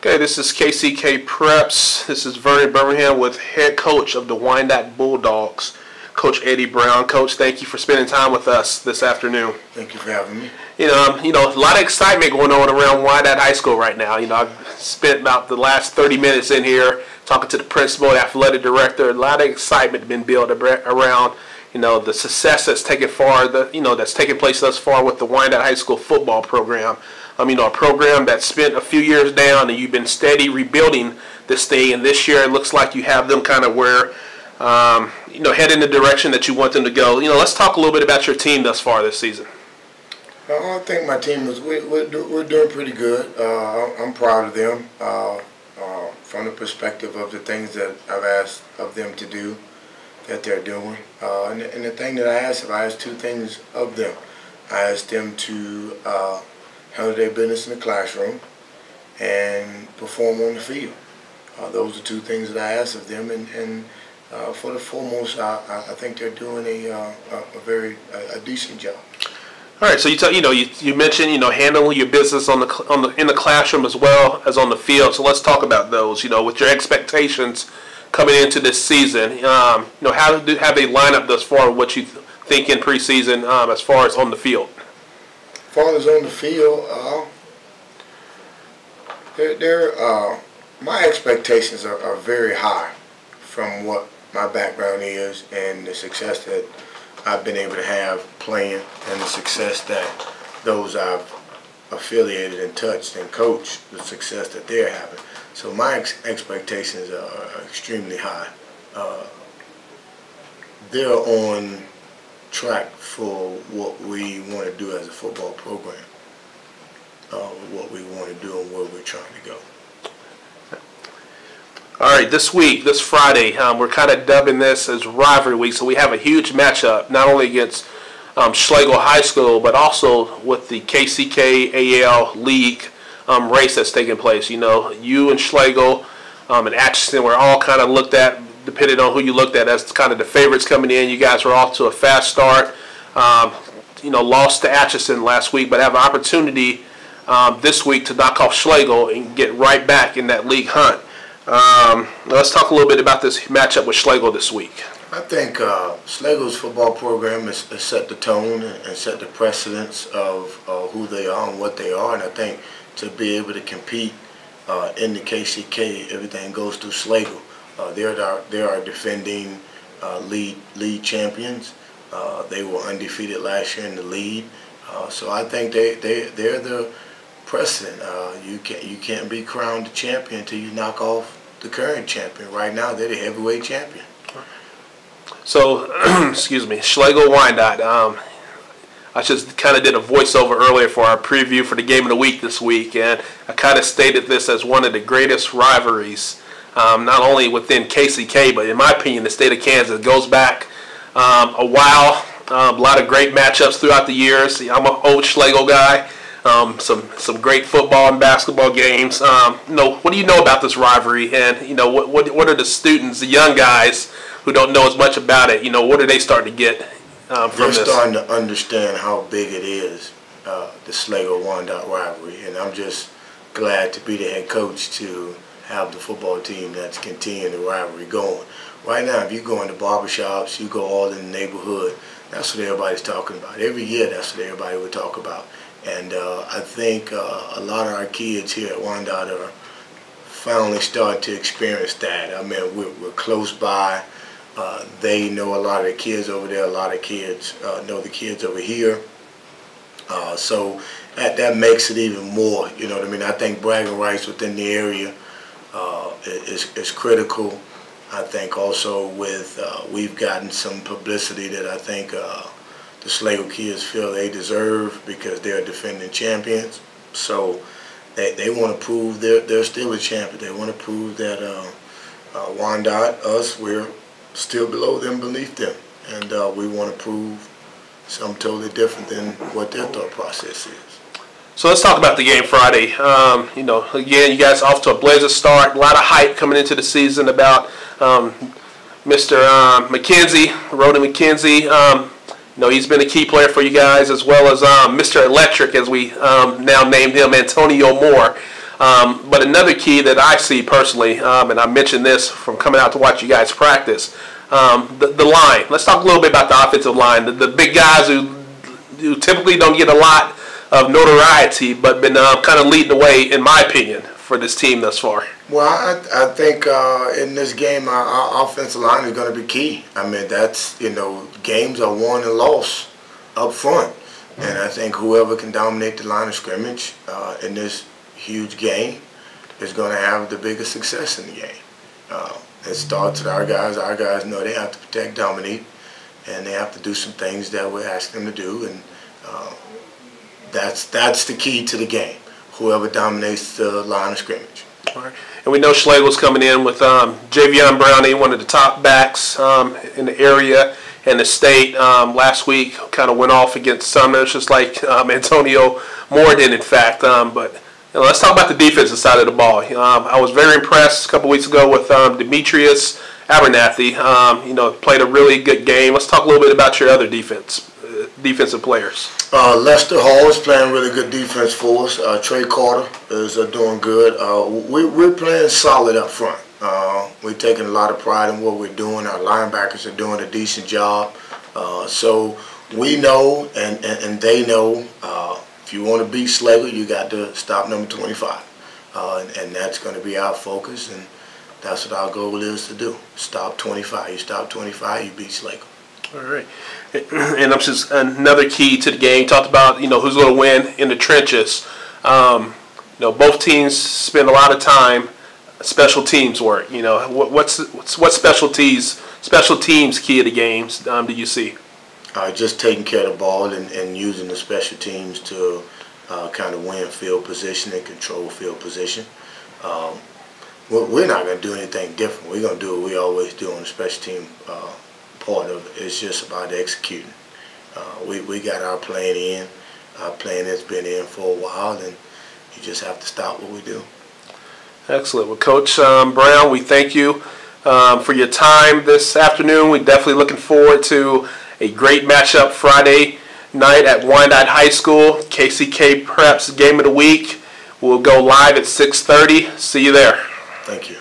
Okay, this is KCK Preps. This is Vernon Birmingham with head coach of the Wyandotte Bulldogs, Coach Eddie Brown. Coach, thank you for spending time with us this afternoon. Thank you for having me. You know, a lot of excitement going on around Wyandotte High School right now. I've spent about the last 30 minutes in here talking to the principal, the athletic director. A lot of excitement been built around, the success that's taken that's taken place thus far with the Wyandotte High School football program. A program that spent a few years down, and you've been steady rebuilding this thing. And this year, it looks like you have them kind of where, head in the direction that you want them to go. Let's talk a little bit about your team thus far this season. I think my team we're doing pretty good. I'm proud of them from the perspective of the things that I've asked of them to do, that they're doing. And the thing that I asked two things of them. I asked them to handle their business in the classroom and perform on the field. Those are two things that I asked of them, and for the foremost, I think they're doing a very decent job. All right, so you mentioned handling your business in the classroom as well as on the field. So let's talk about those. With your expectations coming into this season, how have they lined up thus far? What you think in preseason as far as on the field? As far as on the field, my expectations are very high from what my background is and the success that I've been able to have playing and the success that those I've affiliated and touched and coached, the success that they're having. So my expectations are extremely high. They're on track for what we want to do as a football program, what we want to do and where we're trying to go. All right, this Friday, we're kind of dubbing this as rivalry week, so we have a huge matchup, not only against Schlagle High School, but also with the KCK AL League race that's taking place. You and Schlagle and Atchison were all kind of looked at, depending on who you looked at, as kind of the favorites coming in. You guys were off to a fast start. Lost to Atchison last week, but have an opportunity this week to knock off Schlagle and get right back in that league hunt. Let's talk a little bit about this matchup with Schlagle this week. I think Schlagle's football program has set the tone and set the precedence of who they are and what they are, and I think to be able to compete in the KCK, everything goes through Schlagle. They are defending league champions. They were undefeated last year in the league, so I think they're the precedent. You can't be crowned the champion until you knock off the current champion. Right now, they're the heavyweight champion. So, excuse me, Schlagle Wyandotte. I just kind of did a voiceover earlier for our preview for the game of the week this week, and I kind of stated this as one of the greatest rivalries, not only within KCK, but in my opinion, the state of Kansas. It goes back a while, a lot of great matchups throughout the years. I'm an old Schlagle guy. Some great football and basketball games. What do you know about this rivalry? And what are the students, the young guys who don't know as much about it? What are they starting to get from this? They're starting to understand how big it is, the Schlagle-Wyandotte rivalry, and I'm just glad to be the head coach to have the football team that's continuing the rivalry going. Right now, if you go into barbershops, you go all in the neighborhood, that's what everybody's talking about. Every year, that's what everybody would talk about. And I think a lot of our kids here at Wyandotte are finally starting to experience that. I mean, we're close by. They know a lot of the kids over there. A lot of kids know the kids over here. So that makes it even more. You know what I mean? I think bragging rights within the area is critical. I think also with we've gotten some publicity that I think the Schlagle kids feel they deserve because they're defending champions. So they want to prove they're still a champion. They want to prove that Wyandotte, us, we're still below them, beneath them, and we want to prove something totally different than what their thought process is. So let's talk about the game Friday. You know, again, you guys off to a blazer start. A lot of hype coming into the season about Mr. McKenzie, Rodney McKenzie. You know, he's been a key player for you guys, as well as Mr. Electric, as we now named him, Antonio Moore. But another key that I see personally, and I mentioned this from coming out to watch you guys practice, the line. Let's talk a little bit about the offensive line. The big guys who typically don't get a lot of notoriety, but been kind of leading the way, in my opinion, for this team thus far. Well, I think in this game, our offensive line is going to be key. I mean, that's, you know, games are won and lost up front. And I think whoever can dominate the line of scrimmage in this huge game is going to have the biggest success in the game. It starts with our guys. Our guys know they have to protect, dominate, and they have to do some things that we're asking them to do. And that's the key to the game. Whoever dominates the line of scrimmage. All right. And we know Schlagle's coming in with Javion Brownie, one of the top backs in the area and the state. Last week kind of went off against Sumner, just like Antonio Moore did, in fact. But you know, let's talk about the defensive side of the ball. I was very impressed a couple weeks ago with Demetrius Abernathy. You know, played a really good game. Let's talk a little bit about your other defensive players. Lester Hall is playing really good defense for us. Trey Carter is doing good. We're playing solid up front. We're taking a lot of pride in what we're doing. Our linebackers are doing a decent job. So we know and they know if you want to beat Schlagle, you got to stop number 25. And that's going to be our focus, and that's what our goal is to do. Stop 25. You stop 25, you beat Schlagle. All right. And that's just another key to the game. You talked about, you know, who's going to win in the trenches. You know, both teams spend a lot of time special teams work. You know, what special teams key of the games do you see? Just taking care of the ball and using the special teams to kind of win field position and control field position. We're not going to do anything different. We're going to do what we always do on the special team part of it. It's just about executing. We got our plan in. Our plan has been in for a while, and you just have to stop what we do. Excellent. Well, Coach Brown, we thank you for your time this afternoon. We're definitely looking forward to a great matchup Friday night at Wyandotte High School. KCK Preps Game of the Week. We'll go live at 6:30. See you there. Thank you.